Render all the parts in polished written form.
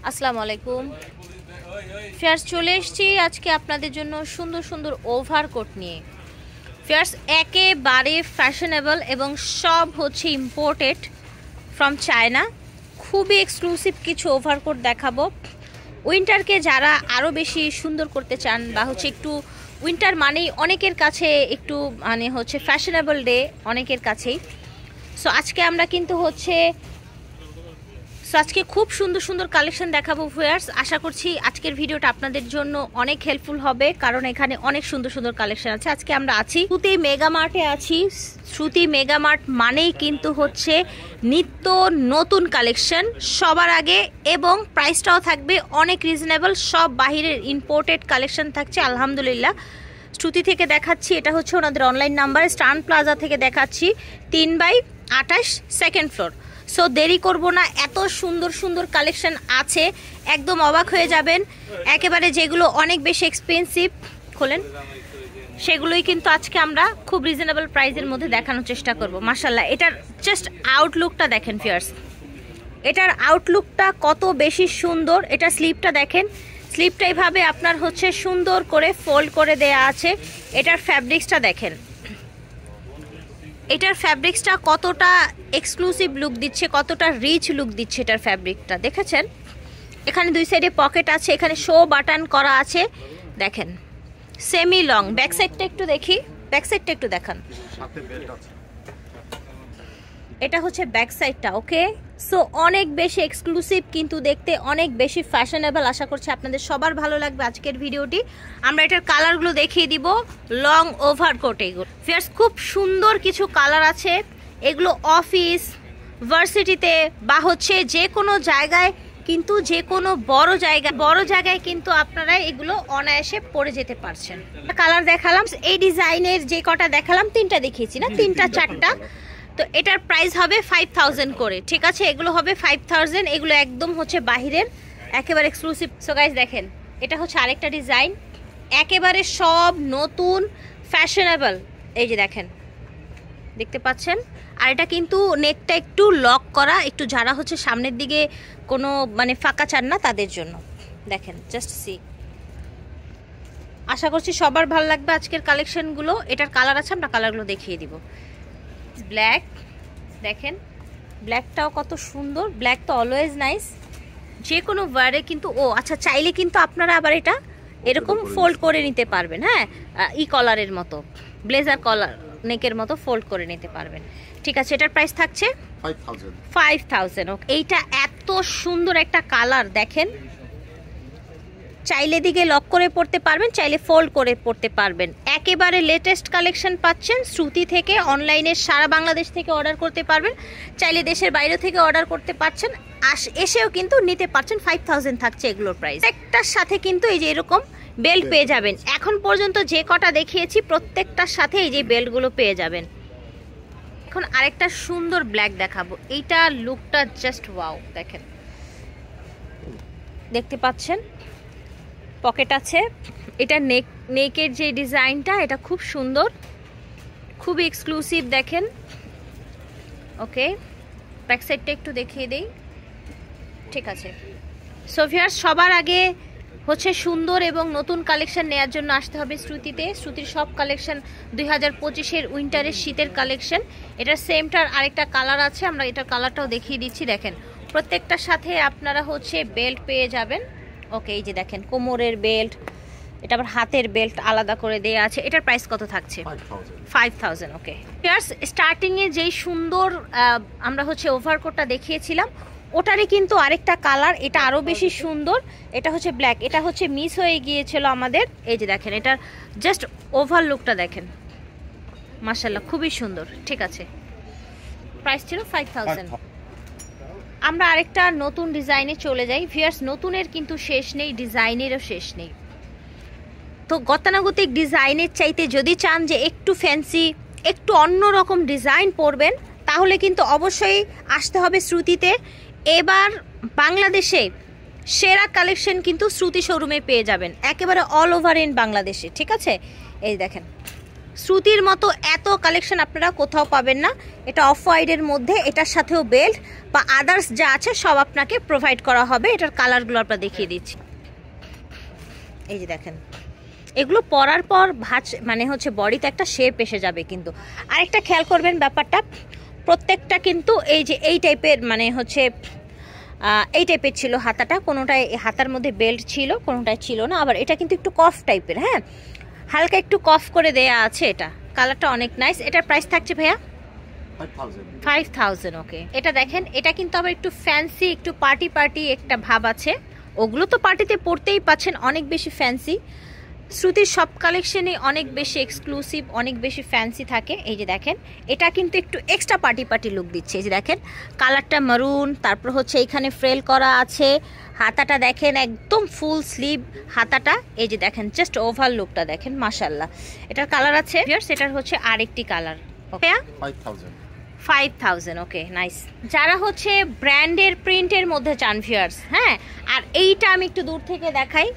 আসসালামু আলাইকুম ফিয়ার্স, চলে এসেছি আজকে আপনাদের জন্য সুন্দর সুন্দর ওভারকোট নিয়ে। ফিয়ার্স একেবারে ফ্যাশনেবল এবং সব হচ্ছে ইম্পোর্টেড ফ্রম চায়না। খুবই এক্সক্লুসিভ কিছু ওভারকোট দেখাবো। উইন্টারকে যারা আরও বেশি সুন্দর করতে চান বা হচ্ছে একটু উইন্টার মানেই অনেকের কাছে একটু মানে হচ্ছে ফ্যাশনেবল ডে অনেকের কাছেই। সো আজকে আমরা কিন্তু হচ্ছে আজকে খুব সুন্দর সুন্দর কালেকশন দেখাবো ভিউয়ার্স। আশা করছি আজকের ভিডিওটা আপনাদের জন্য অনেক হেল্পফুল হবে, কারণ এখানে অনেক সুন্দর সুন্দর কালেকশন আছে। আজকে আমরা আছি শ্রুতি মেগা মার্টে আছি। শ্রুতি মেগা মার্ট মানেই কিন্তু হচ্ছে নিত্য নতুন কালেকশন সবার আগে, এবং প্রাইসটাও থাকবে অনেক রিজনেবল। সব বাহিরের ইম্পোর্টেড কালেকশন থাকছে আলহামদুলিল্লাহ। শ্রুতি থেকে দেখাচ্ছি, এটা হচ্ছে ওনাদের অনলাইন নাম্বার। স্টান প্লাজা থেকে দেখাচ্ছি 3/28 সেকেন্ড ফ্লোর। সো দেরি করব না, এত সুন্দর সুন্দর কালেকশন আছে, একদম অবাক হয়ে যাবেন। একেবারে যেগুলো অনেক বেশি এক্সপেন্সিভ খোলেন সেগুলোই কিন্তু আজকে আমরা খুব রিজনেবল প্রাইসের মধ্যে দেখানোর চেষ্টা করব। মাশাআল্লাহ, এটার জাস্ট আউটলুকটা দেখেন ফিয়ার্স, এটার আউটলুকটা কত বেশি সুন্দর। এটা স্লিপটা দেখেন, স্লিপটা এইভাবে আপনার হচ্ছে সুন্দর করে ফোল্ড করে দেয়া আছে। এটার ফ্যাব্রিক্সটা দেখেন, এটার ফ্যাব্রিক্সটা কতটা এক্সক্লুসিভ লুক দিচ্ছে, কতটা রিচ লুক দিচ্ছে এটার ফ্যাব্রিকটা দেখেছেন। এখানে দুই সাইডে পকেট আছে, এখানে শো বাটন করা আছে দেখেন, সেমি লং। ব্যাক সাইডটা একটু দেখি, ব্যাক সাইডটা একটু দেখান। এটা হচ্ছে ব্যাক সাইডটা। ওকে, সো অনেক বেশি এক্সক্লুসিভ কিন্তু দেখতে অনেক বেশি ফ্যাশনেবল। আশা করছি আপনাদের সবার ভালো লাগবে আজকের ভিডিওটি। আমরা এটার কালারগুলো দেখিয়ে দিব। লং ওভারকোট এগুলো ফিয়ার্স, খুব সুন্দর কিছু কালার আছে। এগুলো অফিস, ভার্সিটিতে বা হচ্ছে যে কোনো জায়গায়, কিন্তু যে কোনো বড় জায়গায় কিন্তু আপনারা এগুলো অনায়াসে পরে যেতে পারছেন। কালার দেখালাম, এই ডিজাইনের যে কটা দেখালাম, তিনটা দেখিয়েছি না, তিনটা চারটা। তো এটার প্রাইস হবে 5000 করে, ঠিক আছে। এগুলো হবে 5000, এগুলো একদম হচ্ছে বাহিরের একেবারে এক্সক্লুসিভ। সো গাইস দেখেন, এটা হচ্ছে আরেকটা ডিজাইন, একেবারে সব নতুন ফ্যাশনেবল। এই যে দেখেন, দেখতে পাচ্ছেন। আর এটা কিন্তু নেকটা একটু লক করা, একটু যারা হচ্ছে সামনের দিকে কোনো মানে ফাঁকা চান না তাদের জন্য। দেখেন জাস্ট সি, আশা করছি সবার ভালো লাগবে আজকের কালেকশনগুলো। এটার কালার আছে, আমরা কালারগুলো দেখিয়ে দিব। ব্ল্যাক দেখেন, ব্ল্যাকটাও কত সুন্দর। ব্ল্যাক তো অলওয়েজ নাইস, যে কোনো ওয়ারে কিন্তু। ও আচ্ছা, চাইলে কিন্তু আপনারা আবার এটা এরকম ফোল্ড করে নিতে পারবেন। হ্যাঁ, কলারের মতো, ব্লেজার কলার নেকের মতো ফোল্ড করে নিতে পারবেন, ঠিক আছে। এটার প্রাইস থাকছে 5000। ওকে, এইটা এত সুন্দর একটা কালার দেখেন, চাইলে দিকে লক করে পড়তে পারবেন, চাইলে ফোল্ড করে পড়তে পারবেন। একেবারে লেটেস্ট কালেকশন পাচ্ছেন শ্রুতি থেকে। অনলাইনে সারা বাংলাদেশ থেকে অর্ডার করতে পারবেন, চাইলে দেশের বাইরে থেকে অর্ডার করতে পারছেন, এসেও কিন্তু নিতে পারছেন। 5000 থাকছে এগুলোর প্রাইস। একটার সাথে কিন্তু এই যে এরকম বেল্ট পেয়ে যাবেন। এখন পর্যন্ত যে কটা দেখিয়েছি প্রত্যেকটার সাথে এই যে বেল্টগুলো পেয়ে যাবেন। এখন আরেকটা সুন্দর ব্ল্যাক দেখাবো, এইটা লুকটা জাস্ট ওয়াও দেখেন, দেখতে পাচ্ছেন পকেট আছে। এটা নেকের যে ডিজাইনটা, এটা খুব সুন্দর, খুবই এক্সক্লুসিভ দেখেন। ওকে, ব্যাক সাইডটা একটু দেখিয়ে দেই, ঠিক আছে। সো ভিউয়ার্স, সবার আগে হচ্ছে সুন্দর এবং নতুন কালেকশন নেওয়ার জন্য আসতে হবে শ্রুতিতে। শ্রুতির সব কালেকশন 2025-এর উইন্টারের শীতের কালেকশন। এটার সেমটার আরেকটা কালার আছে, আমরা এটার কালারটাও দেখিয়ে দিচ্ছি। দেখেন প্রত্যেকটার সাথে আপনারা হচ্ছে বেল্ট পেয়ে যাবেন। ওকে, এই যে দেখেন কোমরের বেল্ট, এটা আবার হাতের বেল্ট আলাদা করে দেয়া আছে। এটার প্রাইস কত থাকছে? 5000। ওকে ফিয়ার্স, স্টার্টিংয়ে যেই সুন্দর আমরা হচ্ছে ওভারকোটটা দেখিয়েছিলাম, ওটারই কিন্তু আরেকটা কালার, এটা আরও বেশি সুন্দর। এটা হচ্ছে ব্ল্যাক, এটা হচ্ছে মিস হয়ে গিয়েছিল আমাদের। এই যে দেখেন, এটার জাস্ট ওভার লুকটা দেখেন, মাশাআল্লাহ খুবই সুন্দর, ঠিক আছে। প্রাইস ছিল 5000। আমরা আরেকটা নতুন ডিজাইনে চলে যাই ভিউয়ার্স। নতুনের কিন্তু শেষ নেই, ডিজাইনেরও শেষ নেই। তো গতানুগতিক ডিজাইনের চাইতে যদি চান যে একটু ফ্যান্সি, একটু অন্যরকম ডিজাইন পরবেন, তাহলে কিন্তু অবশ্যই আসতে হবে শ্রুতিতে। এবার বাংলাদেশে সেরা কালেকশন কিন্তু শ্রুতি শোরুমে পেয়ে যাবেন, একেবারে অল ওভার ইন বাংলাদেশে, ঠিক আছে। এই দেখেন শ্রুতির মতো এত কালেকশন আপনারা কোথাও পাবেন না। এটা অফ হোয়াইটের মধ্যে, এটার সাথেও বেল্ট বা আদার্স যা আছে সব আপনাকে প্রোভাইড করা হবে। এটার কালারগুলো আপনারা দেখিয়ে দিচ্ছি। এই যে দেখেন, এগুলো পরার পর ভাঁজ মানে হচ্ছে বডিতে একটা শেপ এসে যাবে। কিন্তু আরেকটা খেয়াল করবেন ব্যাপারটা, প্রত্যেকটা কিন্তু এই যে এই টাইপের মানে হচ্ছে এই টাইপের ছিল হাতাটা, কোনোটায় হাতার মধ্যে বেল্ট ছিল, কোনোটায় ছিল না। আবার এটা কিন্তু একটু কফ টাইপের, হ্যাঁ হালকা একটু কফ করে দেয়া আছে। এটা কালারটা অনেক নাইস। এটার প্রাইস থাকছে ভাইয়া 5000। ওকে, এটা দেখেন, এটা কিন্তু আবার একটু ফ্যান্সি, একটু পার্টি একটা ভাব আছে। ওগুলো তো পার্টিতে পরতেই পাচ্ছেন, অনেক বেশি ফ্যান্সি। শ্রুতির সব কালেকশনে অনেক বেশি এক্সক্লুসিভ, অনেক বেশি ফ্যান্সি থাকে। এই যে দেখেন, এটা কিন্তু একটু এক্সট্রা পার্টি লুক দিচ্ছে। এই যে দেখেন কালারটা মারুন, তারপর হচ্ছে এইখানে ফ্রেল করা আছে। হাতাটা দেখেন একদম ফুল স্লিভ হাতাটা। এই যে দেখেন জাস্ট ওভার লুকটা দেখেন, মাশাআল্লাহ। এটার কালার আছে, এটার হচ্ছে আরেকটি কালার। ওকে 5000। Okay nice. যারা হচ্ছে ব্র্যান্ডের প্রিন্টের মধ্যে চান ভিউয়ার্স, হ্যাঁ, আর এইটা আমি একটু দূর থেকে দেখাই।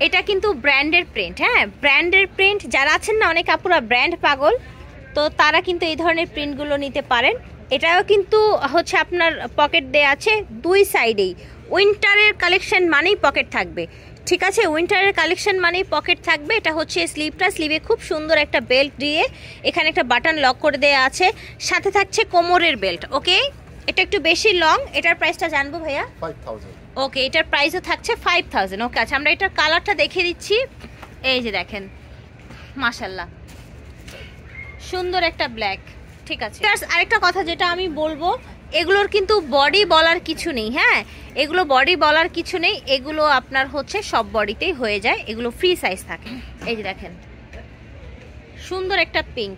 এটা কিন্তু ব্র্যান্ডের প্রিন্ট, হ্যাঁ ব্র্যান্ডের প্রিন্ট। যারা আছেন না অনেক আপুরা ব্র্যান্ড পাগল, তো তারা কিন্তু এই ধরনের প্রিন্টগুলো নিতে পারেন। এটাও কিন্তু হচ্ছে আপনার পকেট দেয়া আছে দুই সাইডেই। উইন্টারের কালেকশন মানেই পকেট থাকবে, ঠিক আছে, উইন্টারের কালেকশন মানেই পকেট থাকবে। এটা হচ্ছে স্লিভটা, স্লিভে খুব সুন্দর একটা বেল্ট দিয়ে এখানে একটা বাটন লক করে দেয়া আছে, সাথে থাকছে কোমরের বেল্ট। ওকে, এটা একটু বেশি লং। এটার প্রাইসটা জানবো ভাইয়া? 5000। ওকে, এটার প্রাইসও থাকছে 5000। ওকে, আচ্ছা আমরা এটার কালারটা দেখিয়ে দিচ্ছি। এই যে দেখেন, মাশাআল্লাহ সুন্দর একটা ব্ল্যাক। ঠিক আছে, আরেকটা কথা যেটা আমি বলবো, এগুলোর কিন্তু বডি বলার কিছু নেই, হ্যাঁ এগুলো বডি বলার কিছু নেই, এগুলো আপনার হচ্ছে সব বডিতেই হয়ে যায়, এগুলো ফ্রি সাইজ থাকে। এই যে দেখেন সুন্দর একটা পিঙ্ক,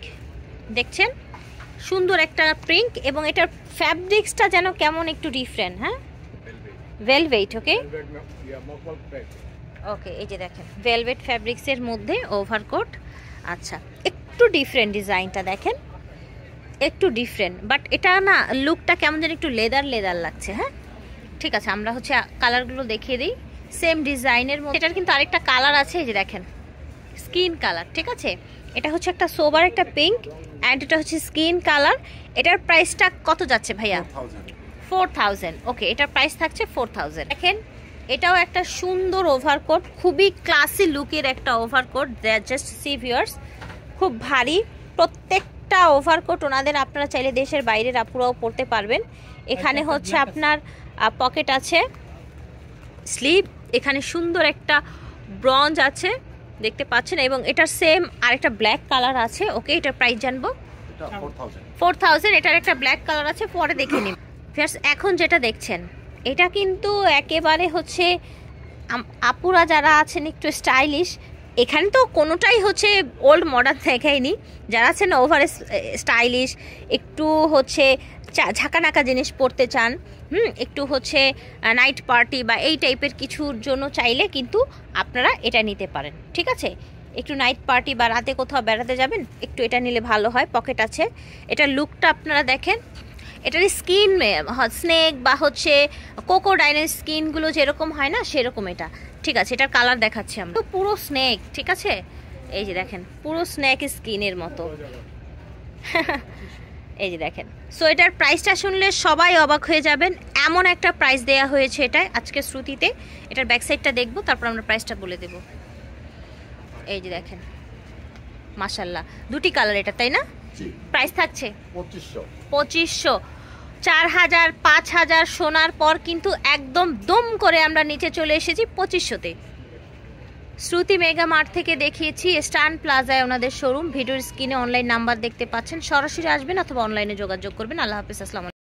দেখছেন সুন্দর একটা পিঙ্ক, এবং এটার ফ্যাব্রিক্সটা যেন কেমন একটু ডিফারেন্ট, হ্যাঁ ভেলভেট। ওকে ওকে, এই যে দেখেন ভেলভেট ফ্যাব্রিক্সের মধ্যে ওভারকোট। আচ্ছা, একটু ডিফারেন্ট ডিজাইনটা দেখেন, একটু ডিফারেন্ট, বাট এটা না লুকটা কেমন যেন একটু লেদার লাগছে। হ্যাঁ ঠিক আছে, আমরা হচ্ছে কালারগুলো দেখিয়ে দিই সেম ডিজাইনের মধ্যে। এটার কিন্তু আরেকটা কালার আছে, এই যে দেখেন স্কিন কালার। ঠিক আছে, এটা হচ্ছে একটা সোবার একটা পিঙ্ক, অ্যান্ড এটা হচ্ছে স্কিন কালার। এটার প্রাইসটা কত যাচ্ছে ভাইয়া? 4000। ওকে, এটার প্রাইস থাকছে 4000। দেখেন এটাও একটা সুন্দর ওভারকোট, খুবই ক্লাসি লুকের একটা ওভারকোট। জাস্ট সি ভিউয়ার্স, খুব ভারী প্রত্যেকটা ওভারকোট ওনাদের। আপনারা চাইলে দেশের বাইরের আপুরাও পরতে পারবেন। এখানে হচ্ছে আপনার পকেট আছে, স্লিভ, এখানে সুন্দর একটা ব্রঞ্জ আছে দেখতে পাচ্ছেন, এবং এটার সেম আরেকটা ব্ল্যাক কালার আছে। ওকে, এটার প্রাইস জানবো? 4000। এটার একটা ব্ল্যাক কালার আছে, পরে দেখে নিন। এখন যেটা দেখছেন এটা কিন্তু একেবারে হচ্ছে আপুরা যারা আছেন একটু স্টাইলিশ, এখানে তো কোনোটাই হচ্ছে ওল্ড মডার্ন দেখায়নি। যারা আছেন ওভার স্টাইলিশ, একটু হচ্ছে ঝাঁকানাকা জিনিস পরতে চান, একটু হচ্ছে নাইট পার্টি বা এই টাইপের কিছুর জন্য চাইলে কিন্তু আপনারা এটা নিতে পারেন। ঠিক আছে, একটু নাইট পার্টি বা রাতে কোথাও বেড়াতে যাবেন, একটু এটা নিলে ভালো হয়। পকেট আছে, এটার লুকটা আপনারা দেখেন, এটার স্কিন স্নেক বা হচ্ছে কোকোডাইলের স্কিনগুলো যেরকম হয় না সেরকম এটা। ঠিক আছে, এটার কালার দেখাচ্ছি আমরা, পুরো স্নেক। ঠিক আছে, এই যে দেখেন পুরো স্নেক স্কিনের মতো। এই যে দেখেন, সো এটার প্রাইসটা শুনলে সবাই অবাক হয়ে যাবেন, এমন একটা প্রাইস দেয়া হয়েছে এটা আজকে শ্রুতিতে। এটার ব্যাক সাইডটা দেখবো, তারপর আমরা প্রাইসটা বলে দেব। এই যে দেখেন মাশাআল্লাহ, দুটি কালার এটা, তাই না? প্রাইস থাকছে 2500। 4000 5000 শোনার পর কিন্তু একদম দম করে আমরা নিচে চলে এসেছি 2500-তে। শ্রুতি মেগা মার্ট থেকে দেখিয়েছি স্টান প্লাজায় ওনাদের শোরুম। ভিডিওর স্ক্রিনে অনলাইন নাম্বার দেখতে পাচ্ছেন, সরাসরি আসবেন অথবা অনলাইনে যোগাযোগ করবেন। আল্লাহ হাফেজ, আসসালামু আলাইকুম।